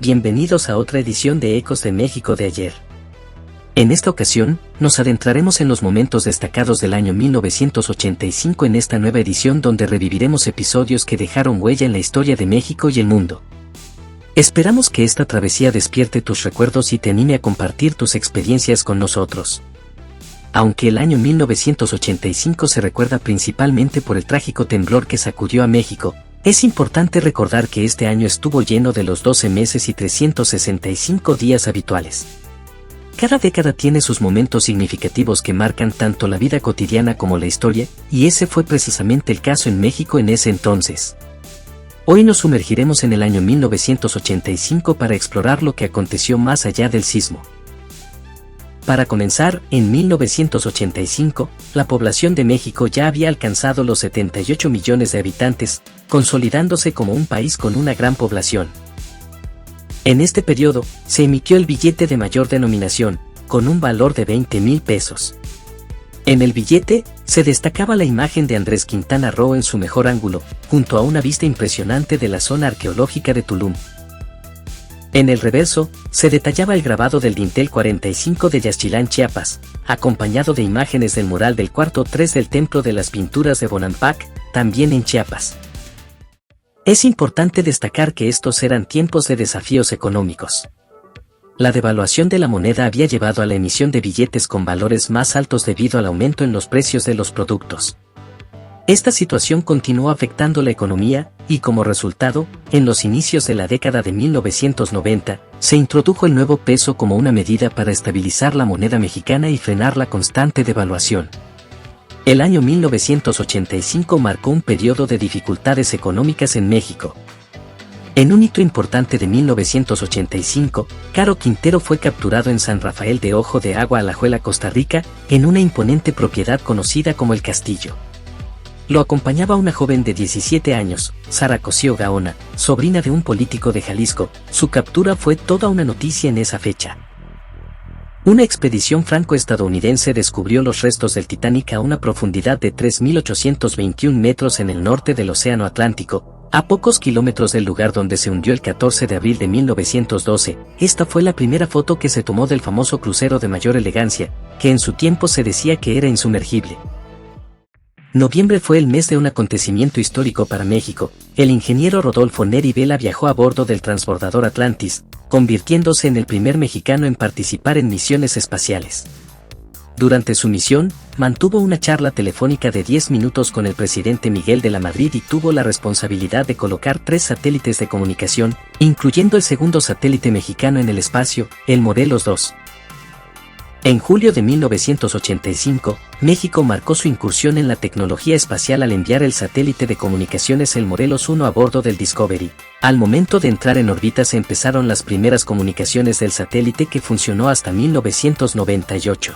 bienvenidos a otra edición de Ecos de México de ayer. En esta ocasión, nos adentraremos en los momentos destacados del año 1985 en esta nueva edición donde reviviremos episodios que dejaron huella en la historia de México y el mundo. Esperamos que esta travesía despierte tus recuerdos y te anime a compartir tus experiencias con nosotros. Aunque el año 1985 se recuerda principalmente por el trágico temblor que sacudió a México, es importante recordar que este año estuvo lleno de los 12 meses y 365 días habituales. Cada década tiene sus momentos significativos que marcan tanto la vida cotidiana como la historia, y ese fue precisamente el caso en México en ese entonces. Hoy nos sumergiremos en el año 1985 para explorar lo que aconteció más allá del sismo. Para comenzar, en 1985, la población de México ya había alcanzado los 78 millones de habitantes, consolidándose como un país con una gran población. En este periodo, se emitió el billete de mayor denominación, con un valor de 20,000 pesos. En el billete, se destacaba la imagen de Andrés Quintana Roo en su mejor ángulo, junto a una vista impresionante de la zona arqueológica de Tulum. En el reverso, se detallaba el grabado del dintel 45 de Yaxchilán, Chiapas, acompañado de imágenes del mural del cuarto 3 del Templo de las Pinturas de Bonampak, también en Chiapas. Es importante destacar que estos eran tiempos de desafíos económicos. La devaluación de la moneda había llevado a la emisión de billetes con valores más altos debido al aumento en los precios de los productos. Esta situación continuó afectando la economía, y como resultado, en los inicios de la década de 1990, se introdujo el nuevo peso como una medida para estabilizar la moneda mexicana y frenar la constante devaluación. El año 1985 marcó un periodo de dificultades económicas en México. En un hito importante de 1985, Caro Quintero fue capturado en San Rafael de Ojo de Agua, Alajuela, Costa Rica, en una imponente propiedad conocida como El Castillo. Lo acompañaba una joven de 17 años, Sara Cosío Gaona, sobrina de un político de Jalisco. Su captura fue toda una noticia en esa fecha. Una expedición franco-estadounidense descubrió los restos del Titanic a una profundidad de 3.821 metros en el norte del Océano Atlántico, a pocos kilómetros del lugar donde se hundió el 14 de abril de 1912. Esta fue la primera foto que se tomó del famoso crucero de mayor elegancia, que en su tiempo se decía que era insumergible. Noviembre fue el mes de un acontecimiento histórico para México. El ingeniero Rodolfo Neri Vela viajó a bordo del transbordador Atlantis, convirtiéndose en el primer mexicano en participar en misiones espaciales. Durante su misión, mantuvo una charla telefónica de 10 minutos con el presidente Miguel de la Madrid y tuvo la responsabilidad de colocar 3 satélites de comunicación, incluyendo el segundo satélite mexicano en el espacio, el Morelos 2. En julio de 1985, México marcó su incursión en la tecnología espacial al enviar el satélite de comunicaciones el Morelos 1 a bordo del Discovery. Al momento de entrar en órbita se empezaron las primeras comunicaciones del satélite que funcionó hasta 1998.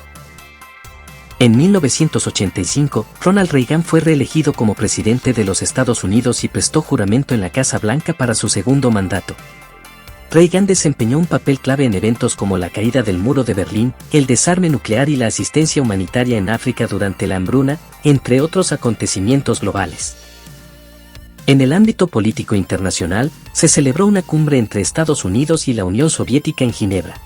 En 1985, Ronald Reagan fue reelegido como presidente de los Estados Unidos y prestó juramento en la Casa Blanca para su segundo mandato. Reagan desempeñó un papel clave en eventos como la caída del muro de Berlín, el desarme nuclear y la asistencia humanitaria en África durante la hambruna, entre otros acontecimientos globales. En el ámbito político internacional, se celebró una cumbre entre Estados Unidos y la Unión Soviética en Ginebra.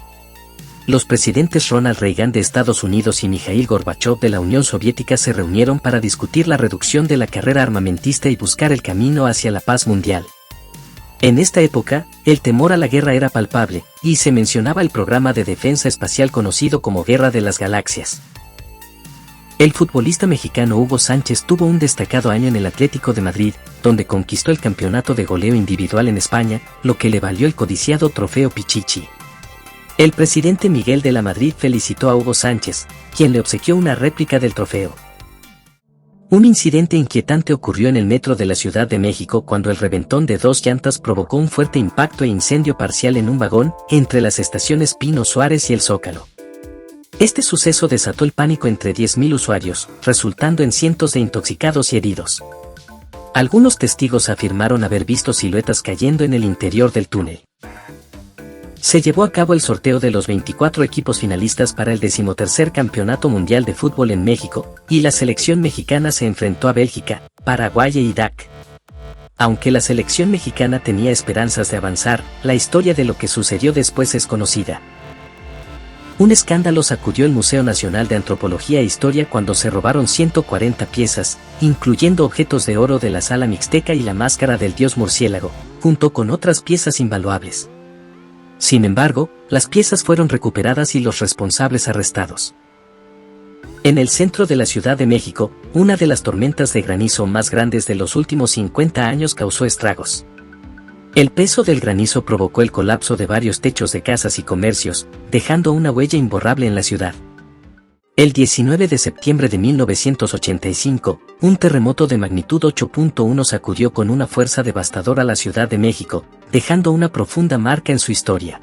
Los presidentes Ronald Reagan de Estados Unidos y Mikhail Gorbachev de la Unión Soviética se reunieron para discutir la reducción de la carrera armamentista y buscar el camino hacia la paz mundial. En esta época, el temor a la guerra era palpable, y se mencionaba el programa de defensa espacial conocido como Guerra de las Galaxias. El futbolista mexicano Hugo Sánchez tuvo un destacado año en el Atlético de Madrid, donde conquistó el campeonato de goleo individual en España, lo que le valió el codiciado trofeo Pichichi. El presidente Miguel de la Madrid felicitó a Hugo Sánchez, quien le obsequió una réplica del trofeo. Un incidente inquietante ocurrió en el metro de la Ciudad de México cuando el reventón de 2 llantas provocó un fuerte impacto e incendio parcial en un vagón entre las estaciones Pino Suárez y el Zócalo. Este suceso desató el pánico entre 10,000 usuarios, resultando en cientos de intoxicados y heridos. Algunos testigos afirmaron haber visto siluetas cayendo en el interior del túnel. Se llevó a cabo el sorteo de los 24 equipos finalistas para el 13º Campeonato Mundial de Fútbol en México, y la selección mexicana se enfrentó a Bélgica, Paraguay e Irak. Aunque la selección mexicana tenía esperanzas de avanzar, la historia de lo que sucedió después es conocida. Un escándalo sacudió el Museo Nacional de Antropología e Historia cuando se robaron 140 piezas, incluyendo objetos de oro de la sala mixteca y la máscara del dios murciélago, junto con otras piezas invaluables. Sin embargo, las piezas fueron recuperadas y los responsables arrestados. En el centro de la Ciudad de México, una de las tormentas de granizo más grandes de los últimos 50 años causó estragos. El peso del granizo provocó el colapso de varios techos de casas y comercios, dejando una huella imborrable en la ciudad. El 19 de septiembre de 1985, un terremoto de magnitud 8.1 sacudió con una fuerza devastadora la Ciudad de México, dejando una profunda marca en su historia.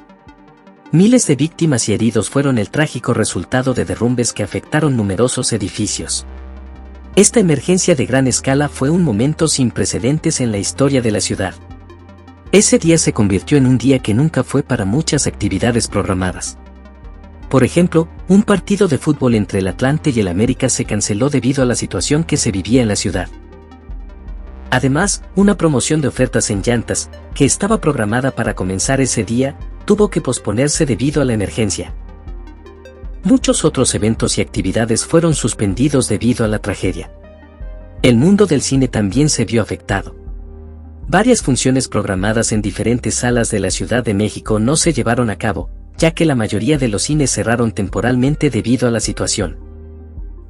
Miles de víctimas y heridos fueron el trágico resultado de derrumbes que afectaron numerosos edificios. Esta emergencia de gran escala fue un momento sin precedentes en la historia de la ciudad. Ese día se convirtió en un día que nunca fue para muchas actividades programadas. Por ejemplo, un partido de fútbol entre el Atlante y el América se canceló debido a la situación que se vivía en la ciudad. Además, una promoción de ofertas en llantas, que estaba programada para comenzar ese día, tuvo que posponerse debido a la emergencia. Muchos otros eventos y actividades fueron suspendidos debido a la tragedia. El mundo del cine también se vio afectado. Varias funciones programadas en diferentes salas de la Ciudad de México no se llevaron a cabo, ya que la mayoría de los cines cerraron temporalmente debido a la situación.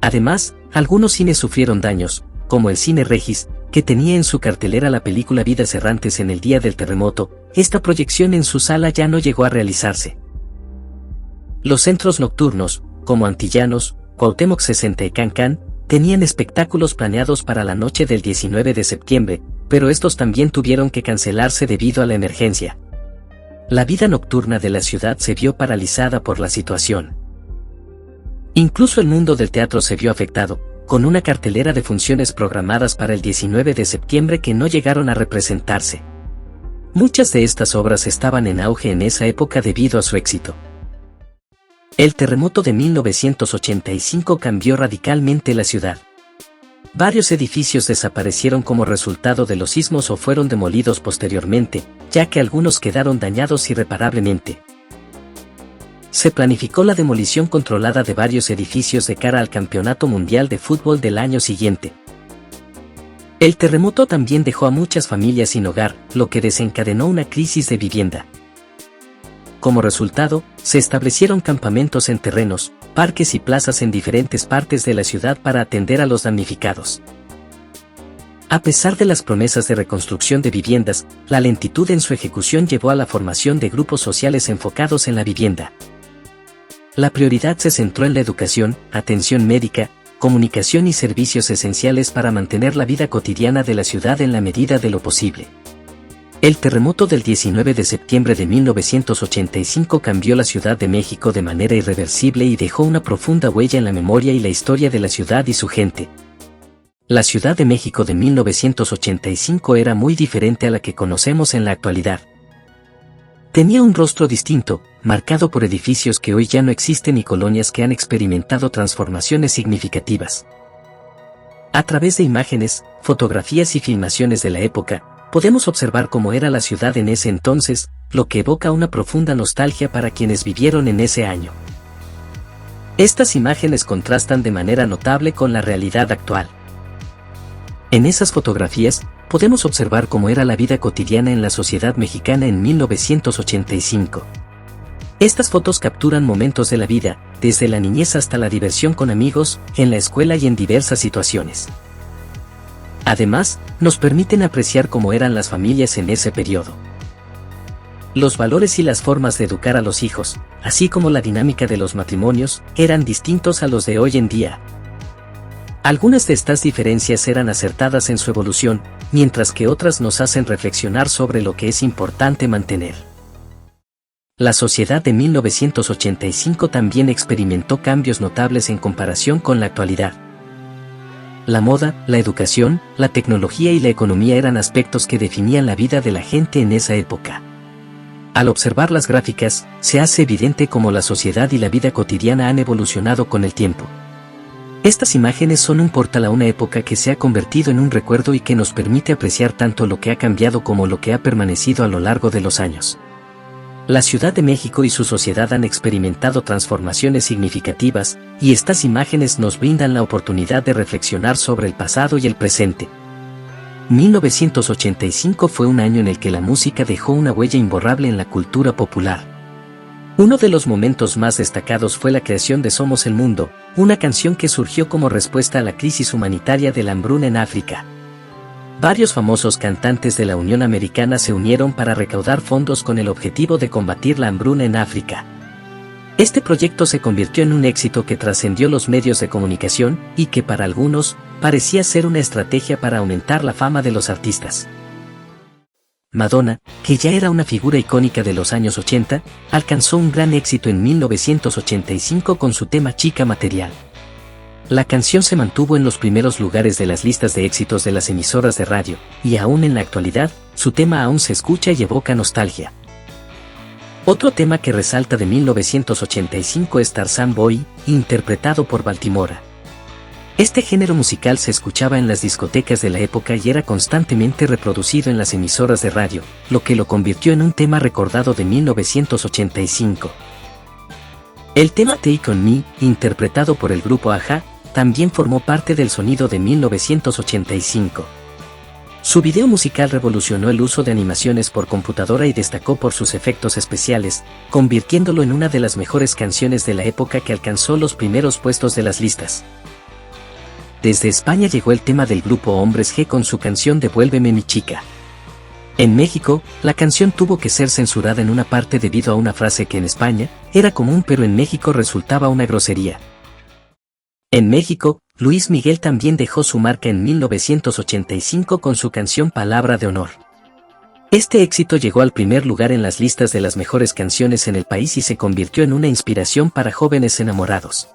Además, algunos cines sufrieron daños, como el Cine Regis, que tenía en su cartelera la película Vidas Errantes en el día del terremoto. Esta proyección en su sala ya no llegó a realizarse. Los centros nocturnos, como Antillanos, Cuauhtémoc 60 y Can-Can, tenían espectáculos planeados para la noche del 19 de septiembre, pero estos también tuvieron que cancelarse debido a la emergencia. La vida nocturna de la ciudad se vio paralizada por la situación. Incluso el mundo del teatro se vio afectado, con una cartelera de funciones programadas para el 19 de septiembre que no llegaron a representarse. Muchas de estas obras estaban en auge en esa época debido a su éxito. El terremoto de 1985 cambió radicalmente la ciudad. Varios edificios desaparecieron como resultado de los sismos o fueron demolidos posteriormente, ya que algunos quedaron dañados irreparablemente. Se planificó la demolición controlada de varios edificios de cara al Campeonato Mundial de Fútbol del año siguiente. El terremoto también dejó a muchas familias sin hogar, lo que desencadenó una crisis de vivienda. Como resultado, se establecieron campamentos en terrenos, parques y plazas en diferentes partes de la ciudad para atender a los damnificados. A pesar de las promesas de reconstrucción de viviendas, la lentitud en su ejecución llevó a la formación de grupos sociales enfocados en la vivienda. La prioridad se centró en la educación, atención médica, comunicación y servicios esenciales para mantener la vida cotidiana de la ciudad en la medida de lo posible. El terremoto del 19 de septiembre de 1985 cambió la Ciudad de México de manera irreversible y dejó una profunda huella en la memoria y la historia de la ciudad y su gente. La Ciudad de México de 1985 era muy diferente a la que conocemos en la actualidad. Tenía un rostro distinto, marcado por edificios que hoy ya no existen y colonias que han experimentado transformaciones significativas. A través de imágenes, fotografías y filmaciones de la época, podemos observar cómo era la ciudad en ese entonces, lo que evoca una profunda nostalgia para quienes vivieron en ese año. Estas imágenes contrastan de manera notable con la realidad actual. En esas fotografías, podemos observar cómo era la vida cotidiana en la sociedad mexicana en 1985. Estas fotos capturan momentos de la vida, desde la niñez hasta la diversión con amigos, en la escuela y en diversas situaciones. Además, nos permiten apreciar cómo eran las familias en ese periodo. Los valores y las formas de educar a los hijos, así como la dinámica de los matrimonios, eran distintos a los de hoy en día. Algunas de estas diferencias eran acertadas en su evolución, mientras que otras nos hacen reflexionar sobre lo que es importante mantener. La sociedad de 1985 también experimentó cambios notables en comparación con la actualidad. La moda, la educación, la tecnología y la economía eran aspectos que definían la vida de la gente en esa época. Al observar las gráficas, se hace evidente cómo la sociedad y la vida cotidiana han evolucionado con el tiempo. Estas imágenes son un portal a una época que se ha convertido en un recuerdo y que nos permite apreciar tanto lo que ha cambiado como lo que ha permanecido a lo largo de los años. La Ciudad de México y su sociedad han experimentado transformaciones significativas, y estas imágenes nos brindan la oportunidad de reflexionar sobre el pasado y el presente. 1985 fue un año en el que la música dejó una huella imborrable en la cultura popular. Uno de los momentos más destacados fue la creación de Somos el Mundo, una canción que surgió como respuesta a la crisis humanitaria de la hambruna en África. Varios famosos cantantes de la Unión Americana se unieron para recaudar fondos con el objetivo de combatir la hambruna en África. Este proyecto se convirtió en un éxito que trascendió los medios de comunicación y que para algunos parecía ser una estrategia para aumentar la fama de los artistas. Madonna, que ya era una figura icónica de los años 80, alcanzó un gran éxito en 1985 con su tema Chica Material. La canción se mantuvo en los primeros lugares de las listas de éxitos de las emisoras de radio, y aún en la actualidad, su tema aún se escucha y evoca nostalgia. Otro tema que resalta de 1985 es Tarzan Boy, interpretado por Baltimora. Este género musical se escuchaba en las discotecas de la época y era constantemente reproducido en las emisoras de radio, lo que lo convirtió en un tema recordado de 1985. El tema Take On Me, interpretado por el grupo a-ha, también formó parte del sonido de 1985. Su video musical revolucionó el uso de animaciones por computadora y destacó por sus efectos especiales, convirtiéndolo en una de las mejores canciones de la época que alcanzó los primeros puestos de las listas. Desde España llegó el tema del grupo Hombres G con su canción Devuélveme mi chica. En México, la canción tuvo que ser censurada en una parte debido a una frase que en España era común pero en México resultaba una grosería. En México, Luis Miguel también dejó su marca en 1985 con su canción Palabra de Honor. Este éxito llegó al primer lugar en las listas de las mejores canciones en el país y se convirtió en una inspiración para jóvenes enamorados.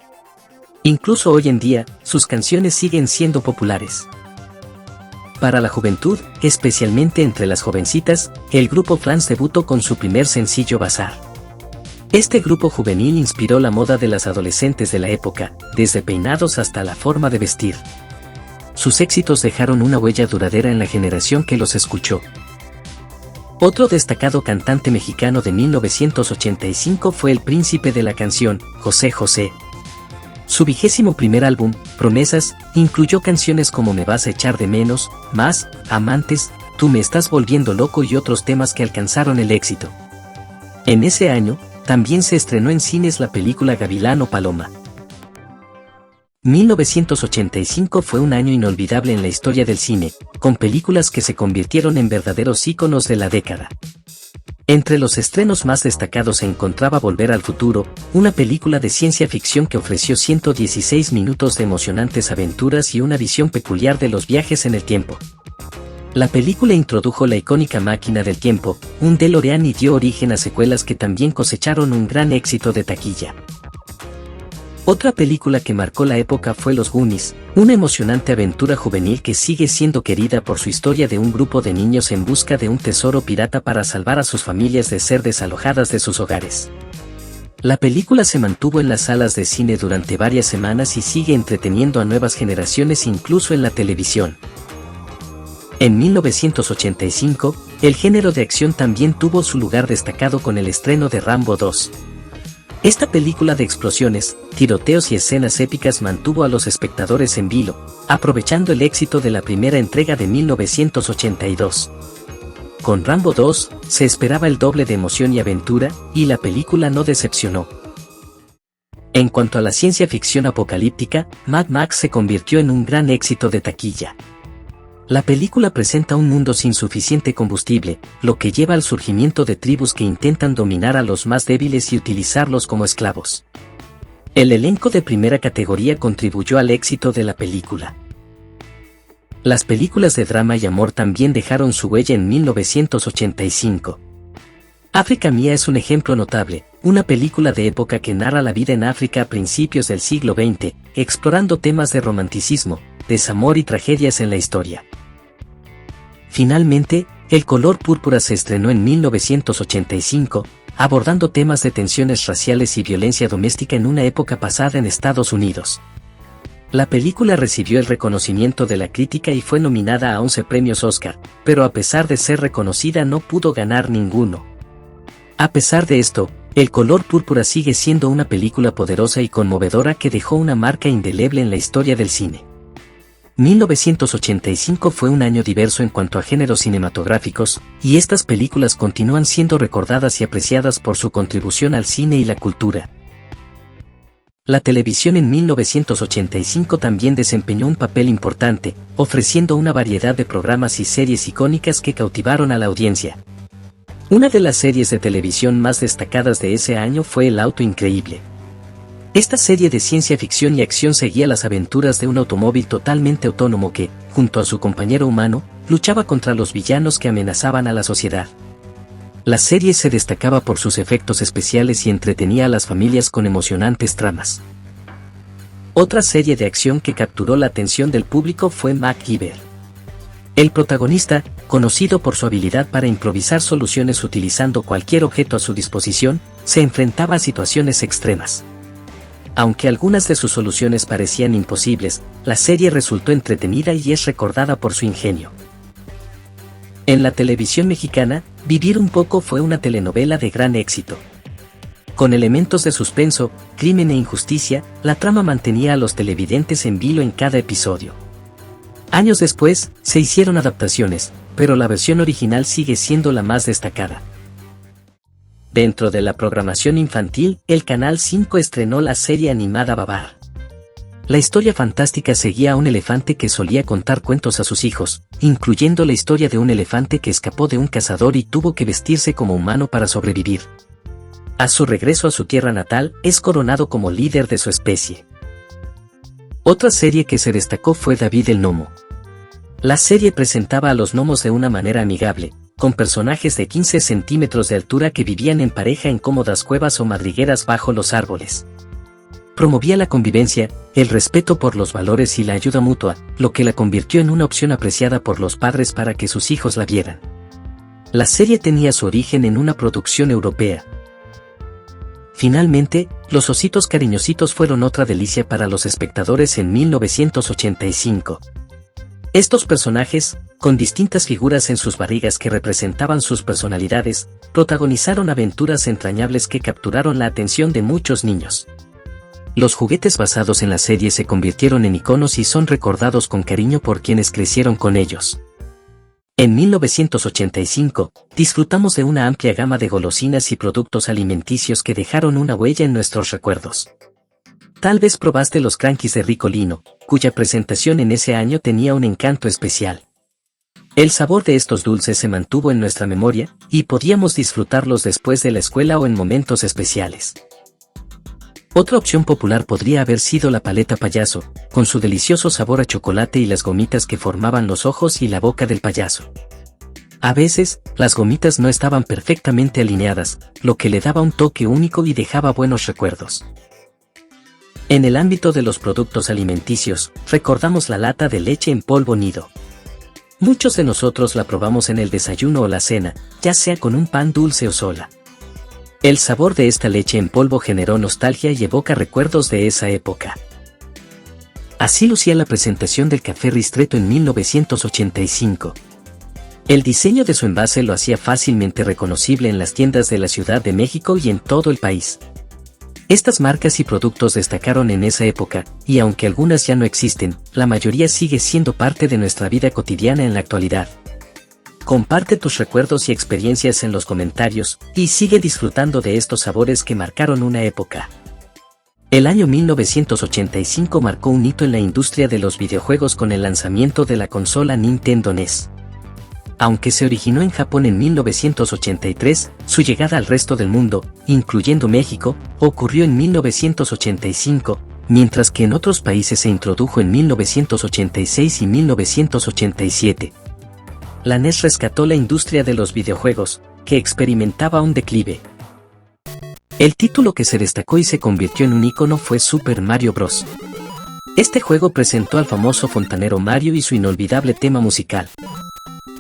Incluso hoy en día, sus canciones siguen siendo populares. Para la juventud, especialmente entre las jovencitas, el grupo Flans debutó con su primer sencillo Bazar. Este grupo juvenil inspiró la moda de las adolescentes de la época, desde peinados hasta la forma de vestir. Sus éxitos dejaron una huella duradera en la generación que los escuchó. Otro destacado cantante mexicano de 1985 fue el príncipe de la canción, José José. Su 21º álbum, Promesas, incluyó canciones como Me vas a echar de menos, Más, Amantes, Tú me estás volviendo loco y otros temas que alcanzaron el éxito. En ese año, también se estrenó en cines la película Gavilán o Paloma. 1985 fue un año inolvidable en la historia del cine, con películas que se convirtieron en verdaderos íconos de la década. Entre los estrenos más destacados se encontraba Volver al Futuro, una película de ciencia ficción que ofreció 116 minutos de emocionantes aventuras y una visión peculiar de los viajes en el tiempo. La película introdujo la icónica máquina del tiempo, un DeLorean y dio origen a secuelas que también cosecharon un gran éxito de taquilla. Otra película que marcó la época fue Los Goonies, una emocionante aventura juvenil que sigue siendo querida por su historia de un grupo de niños en busca de un tesoro pirata para salvar a sus familias de ser desalojadas de sus hogares. La película se mantuvo en las salas de cine durante varias semanas y sigue entreteniendo a nuevas generaciones incluso en la televisión. En 1985, el género de acción también tuvo su lugar destacado con el estreno de Rambo 2. Esta película de explosiones, tiroteos y escenas épicas mantuvo a los espectadores en vilo, aprovechando el éxito de la primera entrega de 1982. Con Rambo 2, se esperaba el doble de emoción y aventura, y la película no decepcionó. En cuanto a la ciencia ficción apocalíptica, Mad Max se convirtió en un gran éxito de taquilla. La película presenta un mundo sin suficiente combustible, lo que lleva al surgimiento de tribus que intentan dominar a los más débiles y utilizarlos como esclavos. El elenco de primera categoría contribuyó al éxito de la película. Las películas de drama y amor también dejaron su huella en 1985. África Mía es un ejemplo notable, una película de época que narra la vida en África a principios del siglo XX, explorando temas de romanticismo, desamor y tragedias en la historia. Finalmente, El color púrpura se estrenó en 1985, abordando temas de tensiones raciales y violencia doméstica en una época pasada en Estados Unidos. La película recibió el reconocimiento de la crítica y fue nominada a 11 premios Oscar, pero a pesar de ser reconocida no pudo ganar ninguno. A pesar de esto, El color púrpura sigue siendo una película poderosa y conmovedora que dejó una marca indeleble en la historia del cine. 1985 fue un año diverso en cuanto a géneros cinematográficos, y estas películas continúan siendo recordadas y apreciadas por su contribución al cine y la cultura. La televisión en 1985 también desempeñó un papel importante, ofreciendo una variedad de programas y series icónicas que cautivaron a la audiencia. Una de las series de televisión más destacadas de ese año fue El auto increíble. Esta serie de ciencia ficción y acción seguía las aventuras de un automóvil totalmente autónomo que, junto a su compañero humano, luchaba contra los villanos que amenazaban a la sociedad. La serie se destacaba por sus efectos especiales y entretenía a las familias con emocionantes tramas. Otra serie de acción que capturó la atención del público fue MacGyver. El protagonista, conocido por su habilidad para improvisar soluciones utilizando cualquier objeto a su disposición, se enfrentaba a situaciones extremas. Aunque algunas de sus soluciones parecían imposibles, la serie resultó entretenida y es recordada por su ingenio. En la televisión mexicana, Vivir un poco fue una telenovela de gran éxito. Con elementos de suspenso, crimen e injusticia, la trama mantenía a los televidentes en vilo en cada episodio. Años después, se hicieron adaptaciones, pero la versión original sigue siendo la más destacada. Dentro de la programación infantil, el Canal 5 estrenó la serie animada Babar. La historia fantástica seguía a un elefante que solía contar cuentos a sus hijos, incluyendo la historia de un elefante que escapó de un cazador y tuvo que vestirse como humano para sobrevivir. A su regreso a su tierra natal, es coronado como líder de su especie. Otra serie que se destacó fue David el Gnomo. La serie presentaba a los gnomos de una manera amigable, con personajes de 15 centímetros de altura que vivían en pareja en cómodas cuevas o madrigueras bajo los árboles. Promovía la convivencia, el respeto por los valores y la ayuda mutua, lo que la convirtió en una opción apreciada por los padres para que sus hijos la vieran. La serie tenía su origen en una producción europea. Finalmente, Los ositos cariñositos fueron otra delicia para los espectadores en 1985. Estos personajes, con distintas figuras en sus barrigas que representaban sus personalidades, protagonizaron aventuras entrañables que capturaron la atención de muchos niños. Los juguetes basados en la serie se convirtieron en iconos y son recordados con cariño por quienes crecieron con ellos. En 1985, disfrutamos de una amplia gama de golosinas y productos alimenticios que dejaron una huella en nuestros recuerdos. Tal vez probaste los Crankies de Ricolino, cuya presentación en ese año tenía un encanto especial. El sabor de estos dulces se mantuvo en nuestra memoria, y podíamos disfrutarlos después de la escuela o en momentos especiales. Otra opción popular podría haber sido la paleta payaso, con su delicioso sabor a chocolate y las gomitas que formaban los ojos y la boca del payaso. A veces, las gomitas no estaban perfectamente alineadas, lo que le daba un toque único y dejaba buenos recuerdos. En el ámbito de los productos alimenticios, recordamos la lata de leche en polvo Nido. Muchos de nosotros la probamos en el desayuno o la cena, ya sea con un pan dulce o sola. El sabor de esta leche en polvo generó nostalgia y evoca recuerdos de esa época. Así lucía la presentación del café Ristretto en 1985. El diseño de su envase lo hacía fácilmente reconocible en las tiendas de la Ciudad de México y en todo el país. Estas marcas y productos destacaron en esa época, y aunque algunas ya no existen, la mayoría sigue siendo parte de nuestra vida cotidiana en la actualidad. Comparte tus recuerdos y experiencias en los comentarios, y sigue disfrutando de estos sabores que marcaron una época. El año 1985 marcó un hito en la industria de los videojuegos con el lanzamiento de la consola Nintendo NES. Aunque se originó en Japón en 1983, su llegada al resto del mundo, incluyendo México, ocurrió en 1985, mientras que en otros países se introdujo en 1986 y 1987. La NES rescató la industria de los videojuegos, que experimentaba un declive. El título que se destacó y se convirtió en un ícono fue Super Mario Bros. Este juego presentó al famoso fontanero Mario y su inolvidable tema musical.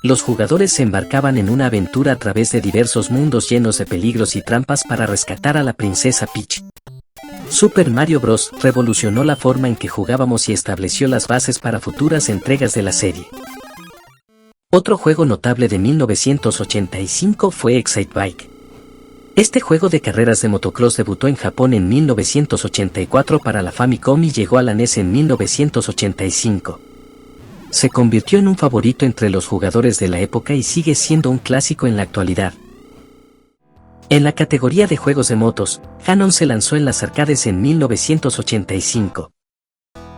Los jugadores se embarcaban en una aventura a través de diversos mundos llenos de peligros y trampas para rescatar a la princesa Peach. Super Mario Bros. Revolucionó la forma en que jugábamos y estableció las bases para futuras entregas de la serie. Otro juego notable de 1985 fue Excitebike. Este juego de carreras de motocross debutó en Japón en 1984 para la Famicom y llegó a la NES en 1985. Se convirtió en un favorito entre los jugadores de la época y sigue siendo un clásico en la actualidad. En la categoría de juegos de motos, Hanon se lanzó en las arcades en 1985.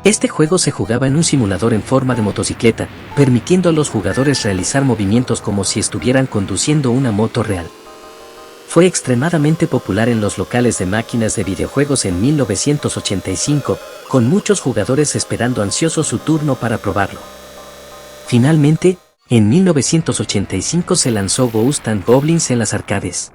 Este juego se jugaba en un simulador en forma de motocicleta, permitiendo a los jugadores realizar movimientos como si estuvieran conduciendo una moto real. Fue extremadamente popular en los locales de máquinas de videojuegos en 1985, con muchos jugadores esperando ansiosos su turno para probarlo. Finalmente, en 1985 se lanzó Ghosts and Goblins en las arcades.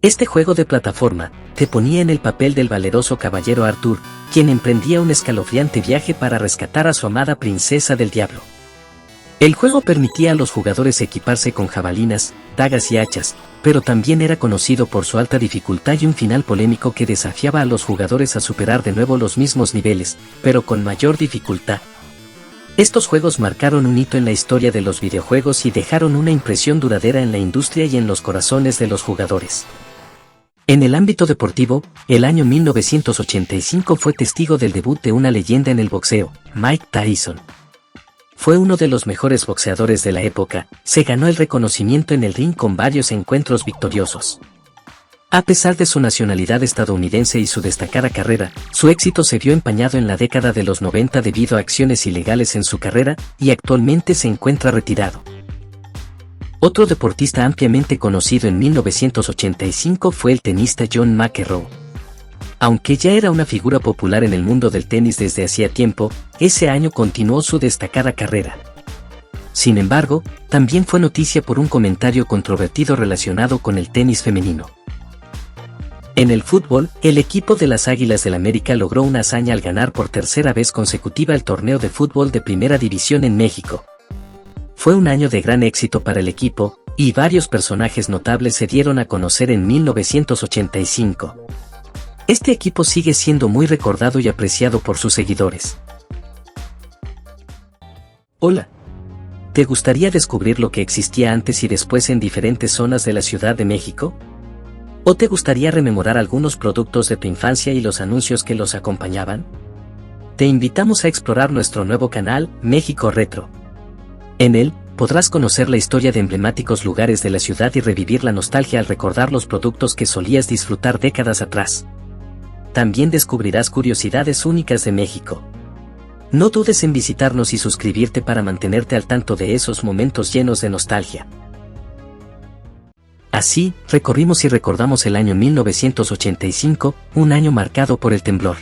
Este juego de plataforma te ponía en el papel del valeroso caballero Arthur, quien emprendía un escalofriante viaje para rescatar a su amada princesa del diablo. El juego permitía a los jugadores equiparse con jabalinas, dagas y hachas, pero también era conocido por su alta dificultad y un final polémico que desafiaba a los jugadores a superar de nuevo los mismos niveles, pero con mayor dificultad. Estos juegos marcaron un hito en la historia de los videojuegos y dejaron una impresión duradera en la industria y en los corazones de los jugadores. En el ámbito deportivo, el año 1985 fue testigo del debut de una leyenda en el boxeo, Mike Tyson. Fue uno de los mejores boxeadores de la época, se ganó el reconocimiento en el ring con varios encuentros victoriosos. A pesar de su nacionalidad estadounidense y su destacada carrera, su éxito se vio empañado en la década de los 90 debido a acciones ilegales en su carrera, y actualmente se encuentra retirado. Otro deportista ampliamente conocido en 1985 fue el tenista John McEnroe. Aunque ya era una figura popular en el mundo del tenis desde hacía tiempo, ese año continuó su destacada carrera. Sin embargo, también fue noticia por un comentario controvertido relacionado con el tenis femenino. En el fútbol, el equipo de las Águilas del América logró una hazaña al ganar por tercera vez consecutiva el torneo de fútbol de Primera División en México. Fue un año de gran éxito para el equipo, y varios personajes notables se dieron a conocer en 1985. Este equipo sigue siendo muy recordado y apreciado por sus seguidores. Hola. ¿Te gustaría descubrir lo que existía antes y después en diferentes zonas de la Ciudad de México? ¿O te gustaría rememorar algunos productos de tu infancia y los anuncios que los acompañaban? Te invitamos a explorar nuestro nuevo canal, México Retro. En él, podrás conocer la historia de emblemáticos lugares de la ciudad y revivir la nostalgia al recordar los productos que solías disfrutar décadas atrás. También descubrirás curiosidades únicas de México. No dudes en visitarnos y suscribirte para mantenerte al tanto de esos momentos llenos de nostalgia. Así, recorrimos y recordamos el año 1985, un año marcado por el temblor.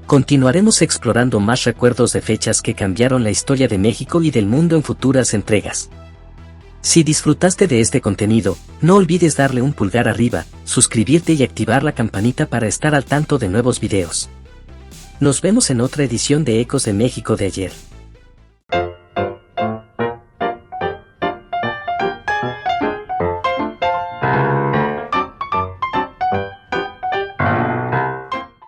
Continuaremos explorando más recuerdos de fechas que cambiaron la historia de México y del mundo en futuras entregas. Si disfrutaste de este contenido, no olvides darle un pulgar arriba, suscribirte y activar la campanita para estar al tanto de nuevos videos. Nos vemos en otra edición de Ecos de México de ayer.